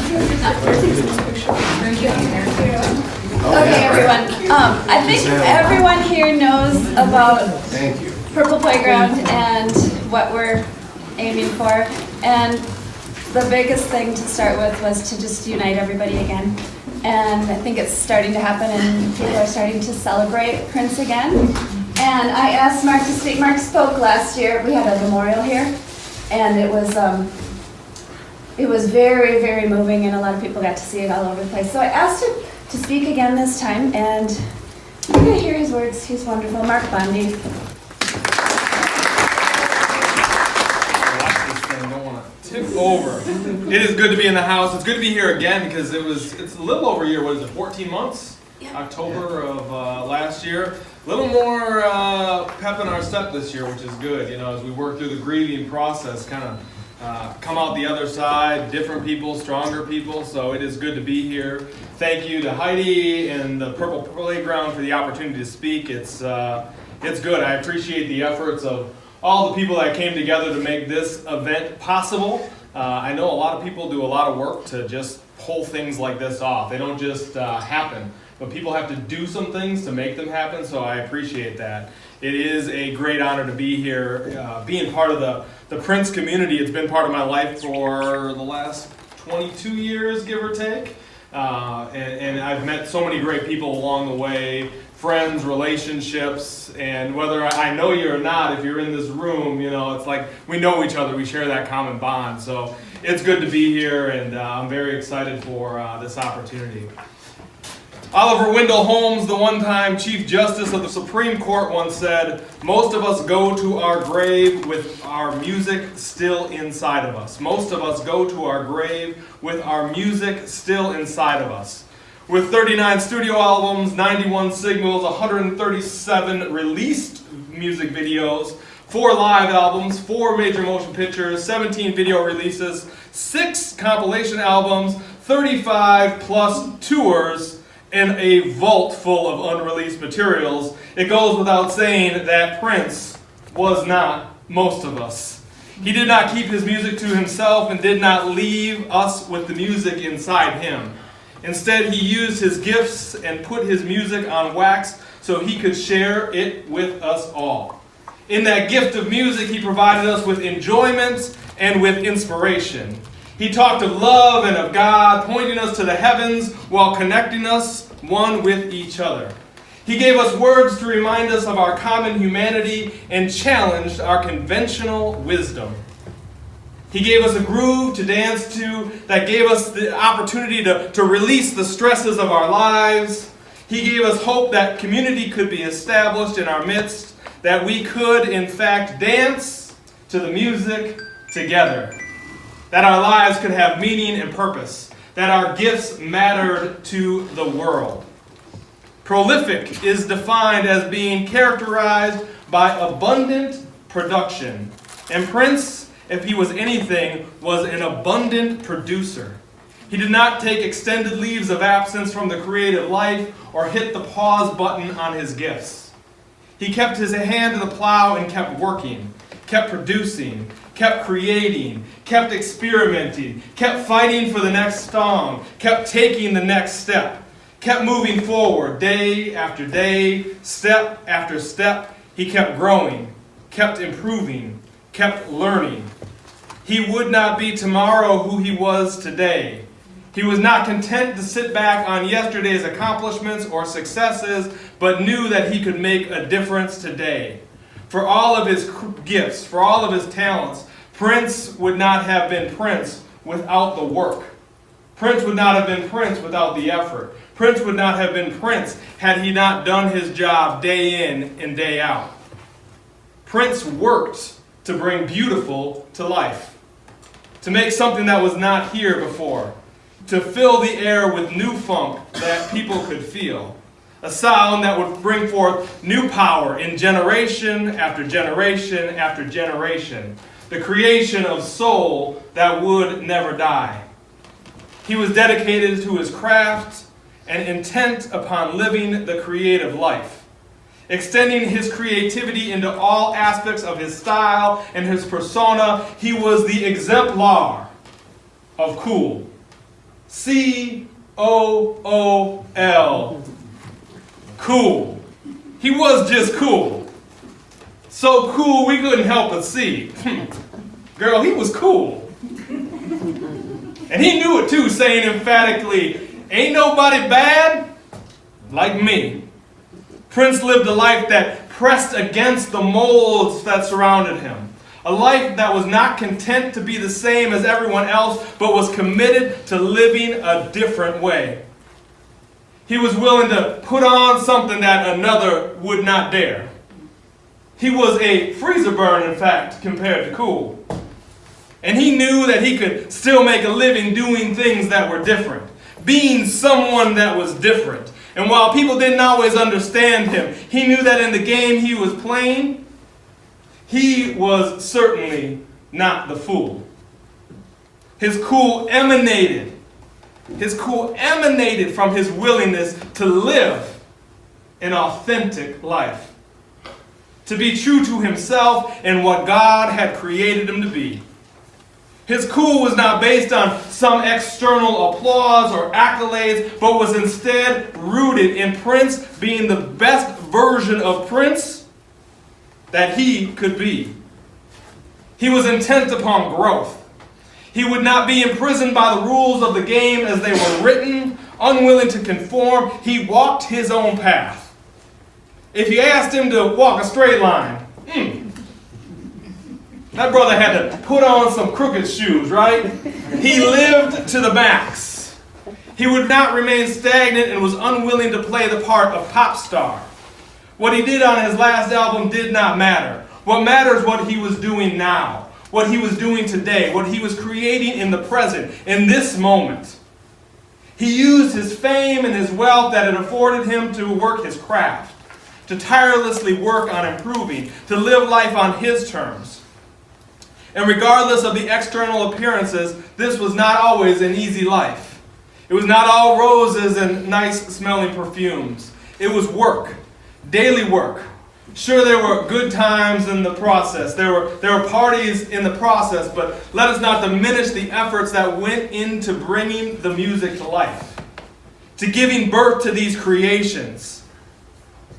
Okay, everyone. I think everyone here knows about Purple Playground and what we're aiming for. And the biggest thing to start with was to just unite everybody again. And I think it's starting to happen, and people are starting to celebrate Prince again. And I asked Mark to speak. Mark spoke last year. We had a memorial here, and it was very, very moving, and a lot of people got to see it all over the place. So I asked him to speak again this time, and you're going to hear his words. He's wonderful. Mark Bundy. Watch this thing. Don't want to tip over. It is good to be in the house. It's good to be here again because it's a little over a year. What is it, 14 months? Yeah. October of last year. A little more pep in our step this year, which is good. You know, as we work through the grieving process, kind of come out the other side, different people, stronger people, so it is good to be here. Thank you to Heidi and the Purple Playground for the opportunity to speak. It's good. I appreciate the efforts of all the people that came together to make this event possible. I know a lot of people do a lot of work to just pull things like this off. They don't just happen, but people have to do some things to make them happen, so I appreciate that. It is a great honor to be here, being part of the Prince community. It's been part of my life for the last 22 years, give or take. And I've met so many great people along the way, friends, relationships, and whether I know you or not, if you're in this room, you know, it's like we know each other, we share that common bond. So it's good to be here, and I'm very excited for this opportunity. Oliver Wendell Holmes, the one-time Chief Justice of the Supreme Court, once said, "Most of us go to our grave with our music still inside of us." Most of us go to our grave with our music still inside of us. With 39 studio albums, 91 singles, 137 released music videos, 4 live albums, 4 major motion pictures, 17 video releases, 6 compilation albums, 35 plus tours, and a vault full of unreleased materials, it goes without saying that Prince was not most of us. He did not keep his music to himself and did not leave us with the music inside him. Instead, he used his gifts and put his music on wax so he could share it with us all. In that gift of music, he provided us with enjoyment and with inspiration. He talked of love and of God, pointing us to the heavens while connecting us one with each other. He gave us words to remind us of our common humanity and challenged our conventional wisdom. He gave us a groove to dance to that gave us the opportunity to release the stresses of our lives. He gave us hope that community could be established in our midst, that we could, in fact, dance to the music together. That our lives could have meaning and purpose, that our gifts mattered to the world. Prolific is defined as being characterized by abundant production. And Prince, if he was anything, was an abundant producer. He did not take extended leaves of absence from the creative life or hit the pause button on his gifts. He kept his hand to the plow and kept working, kept producing, kept creating, kept experimenting, kept fighting for the next song, kept taking the next step, kept moving forward day after day, step after step. He kept growing, kept improving, kept learning. He would not be tomorrow who he was today. He was not content to sit back on yesterday's accomplishments or successes, but knew that he could make a difference today. For all of his gifts, for all of his talents, Prince would not have been Prince without the work. Prince would not have been Prince without the effort. Prince would not have been Prince had he not done his job day in and day out. Prince worked to bring beautiful to life, to make something that was not here before, to fill the air with new funk that people could feel. A sound that would bring forth new power in generation after generation after generation. The creation of soul that would never die. He was dedicated to his craft and intent upon living the creative life. Extending his creativity into all aspects of his style and his persona, he was the exemplar of cool. C-O-O-L. Cool. He was just cool. So cool we couldn't help but see. Girl, he was cool. And he knew it too, saying emphatically, ain't nobody bad like me. Prince lived a life that pressed against the molds that surrounded him. A life that was not content to be the same as everyone else, but was committed to living a different way. He was willing to put on something that another would not dare. He was a freezer burn, in fact, compared to cool. And he knew that he could still make a living doing things that were different, being someone that was different. And while people didn't always understand him, he knew that in the game he was playing, he was certainly not the fool. His cool emanated from his willingness to live an authentic life, to be true to himself and what God had created him to be. His cool was not based on some external applause or accolades, but was instead rooted in Prince being the best version of Prince that he could be. He was intent upon growth. He would not be imprisoned by the rules of the game as they were written, unwilling to conform. He walked his own path. If you asked him to walk a straight line, that brother had to put on some crooked shoes, right? He lived to the max. He would not remain stagnant and was unwilling to play the part of pop star. What he did on his last album did not matter. What matters is what he was doing now, what he was doing today, what he was creating in the present, in this moment. He used his fame and his wealth that had afforded him to work his craft, to tirelessly work on improving, to live life on his terms. And regardless of the external appearances, this was not always an easy life. It was not all roses and nice smelling perfumes. It was work, daily work. Sure, there were good times in the process. There were parties in the process, but let us not diminish the efforts that went into bringing the music to life, to giving birth to these creations.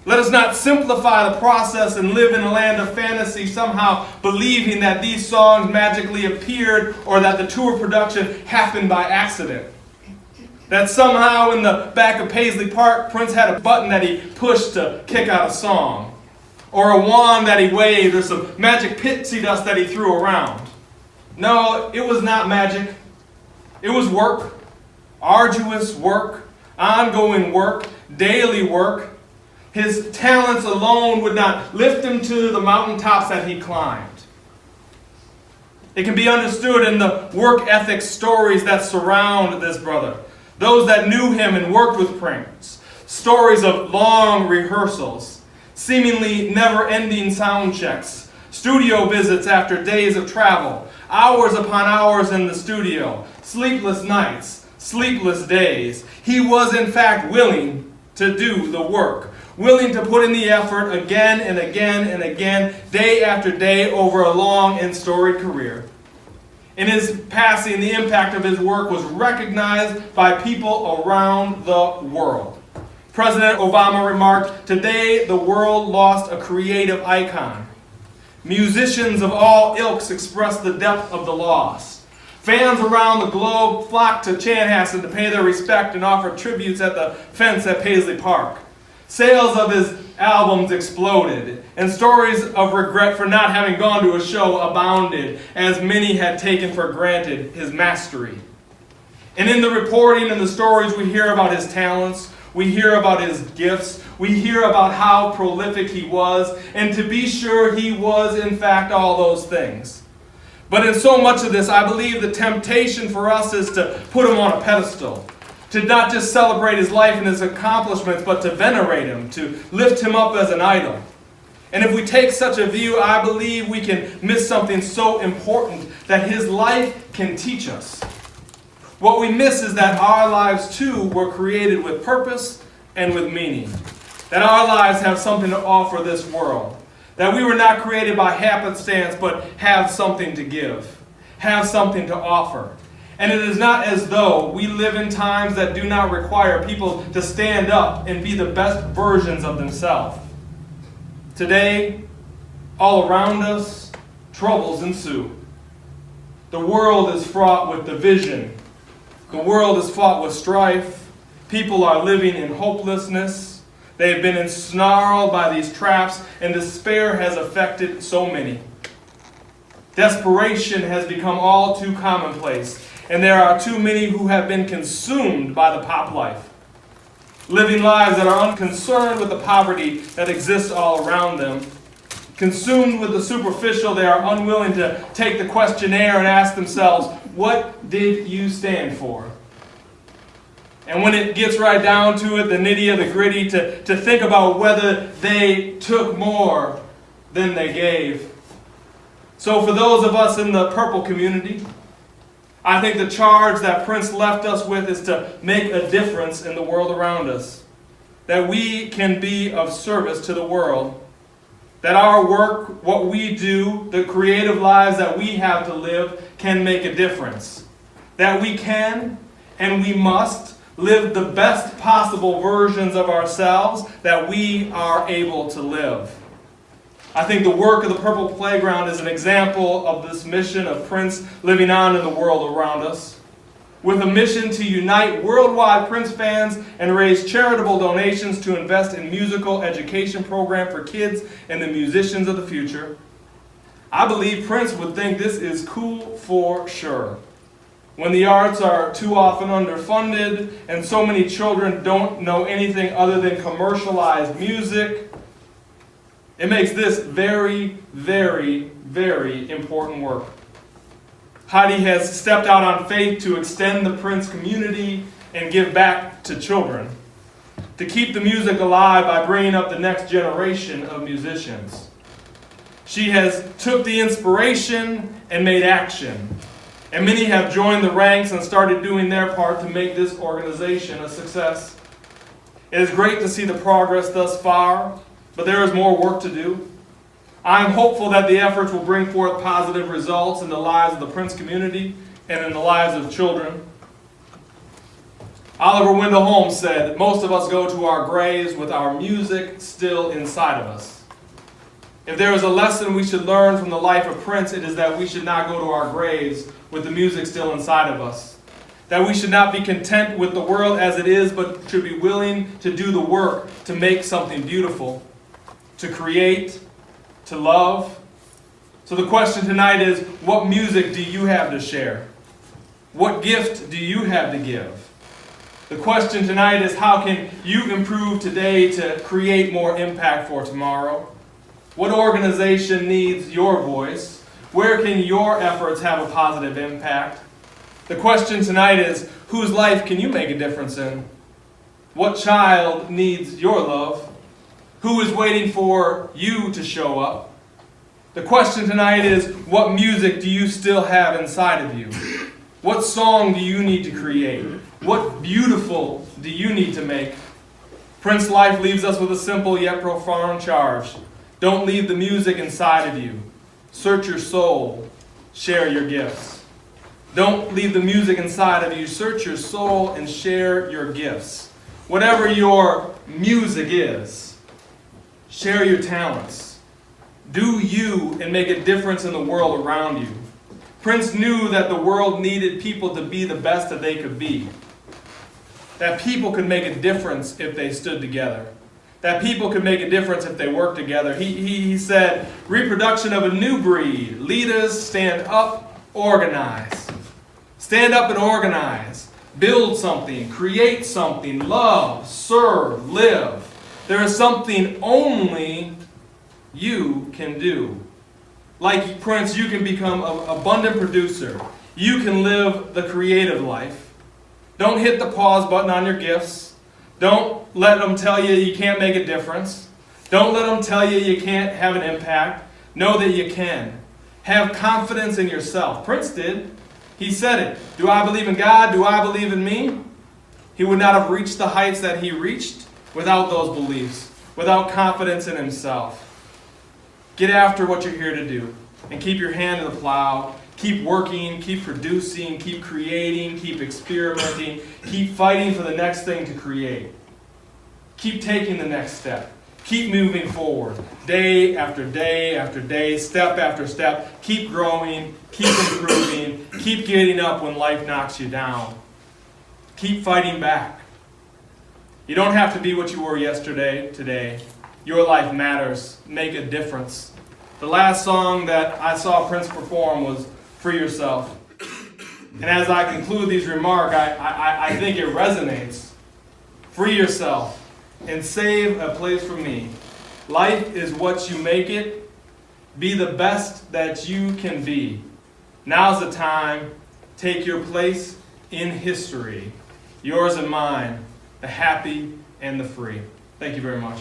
Let us not simplify the process and live in a land of fantasy, somehow believing that these songs magically appeared or that the tour production happened by accident. That somehow in the back of Paisley Park, Prince had a button that he pushed to kick out a song, or a wand that he waved, or some magic pixie dust that he threw around. No, it was not magic. It was work, arduous work, ongoing work, daily work. His talents alone would not lift him to the mountaintops that he climbed. It can be understood in the work ethic stories that surround this brother. Those that knew him and worked with Prince. Stories of long rehearsals, seemingly never-ending sound checks, studio visits after days of travel, hours upon hours in the studio, sleepless nights, sleepless days. He was in fact willing to do the work, willing to put in the effort again and again and again, day after day, over a long and storied career. In his passing, the impact of his work was recognized by people around the world. President Obama remarked, "Today the world lost a creative icon. Musicians of all ilks expressed the depth of the loss. Fans around the globe flocked to Chanhassen to pay their respect and offer tributes at the fence at Paisley Park. Sales of his albums exploded, and stories of regret for not having gone to a show abounded, as many had taken for granted his mastery." And in the reporting and the stories, we hear about his talents, we hear about his gifts, we hear about how prolific he was, and to be sure, he was in fact all those things. But in so much of this, I believe the temptation for us is to put him on a pedestal, to not just celebrate his life and his accomplishments, but to venerate him, to lift him up as an idol. And if we take such a view, I believe we can miss something so important that his life can teach us. What we miss is that our lives too were created with purpose and with meaning. That our lives have something to offer this world. That we were not created by happenstance, but have something to give, have something to offer. And it is not as though we live in times that do not require people to stand up and be the best versions of themselves. Today, all around us, troubles ensue. The world is fraught with division. The world is fraught with strife. People are living in hopelessness. They have been ensnarled by these traps, and despair has affected so many. Desperation has become all too commonplace, and there are too many who have been consumed by the pop life, living lives that are unconcerned with the poverty that exists all around them. Consumed with the superficial, they are unwilling to take the questionnaire and ask themselves, what did you stand for? And when it gets right down to it, the nitty of the gritty, to think about whether they took more than they gave. So for those of us in the purple community, I think the charge that Prince left us with is to make a difference in the world around us. That we can be of service to the world. That our work, what we do, the creative lives that we have to live can make a difference. That we can and we must live the best possible versions of ourselves that we are able to live. I think the work of the Purple Playground is an example of this mission of Prince living on in the world around us. With a mission to unite worldwide Prince fans and raise charitable donations to invest in musical education program for kids and the musicians of the future. I believe Prince would think this is cool for sure. When the arts are too often underfunded and so many children don't know anything other than commercialized music, it makes this very, very, very important work. Heidi has stepped out on faith to extend the Prince community and give back to children, to keep the music alive by bringing up the next generation of musicians. She has took the inspiration and made action, and many have joined the ranks and started doing their part to make this organization a success. It is great to see the progress thus far, but there is more work to do. I am hopeful that the efforts will bring forth positive results in the lives of the Prince community and in the lives of children. Oliver Wendell Holmes said, most of us go to our graves with our music still inside of us. If there is a lesson we should learn from the life of Prince, it is that we should not go to our graves with the music still inside of us. That we should not be content with the world as it is, but should be willing to do the work to make something beautiful, to create, to love. So the question tonight is, what music do you have to share? What gift do you have to give? The question tonight is, how can you improve today to create more impact for tomorrow? What organization needs your voice? Where can your efforts have a positive impact? The question tonight is, whose life can you make a difference in? What child needs your love? Who is waiting for you to show up? The question tonight is, what music do you still have inside of you? What song do you need to create? What beautiful do you need to make? Prince Life leaves us with a simple yet profound charge. Don't leave the music inside of you. Search your soul. Share your gifts. Don't leave the music inside of you. Search your soul and share your gifts. Whatever your music is, share your talents. Do you and make a difference in the world around you. Prince knew that the world needed people to be the best that they could be. That people could make a difference if they stood together. That people could make a difference if they worked together. He said, reproduction of a new breed. Leaders, stand up, organize. Stand up and organize. Build something, create something, love, serve, live. There is something only you can do. Like Prince, you can become an abundant producer. You can live the creative life. Don't hit the pause button on your gifts. Don't let them tell you you can't make a difference. Don't let them tell you you can't have an impact. Know that you can. Have confidence in yourself. Prince did. He said it. Do I believe in God? Do I believe in me? He would not have reached the heights that he reached without those beliefs, without confidence in himself. Get after what you're here to do and keep your hand in the plow. Keep working, keep producing, keep creating, keep experimenting, keep fighting for the next thing to create. Keep taking the next step. Keep moving forward, day after day after day, step after step. Keep growing, keep improving, keep getting up when life knocks you down. Keep fighting back. You don't have to be what you were yesterday, today. Your life matters. Make a difference. The last song that I saw Prince perform was Free Yourself. And as I conclude these remarks, I think it resonates. Free yourself and save a place for me. Life is what you make it. Be the best that you can be. Now's the time. Take your place in history. Yours and mine, the happy and the free. Thank you very much.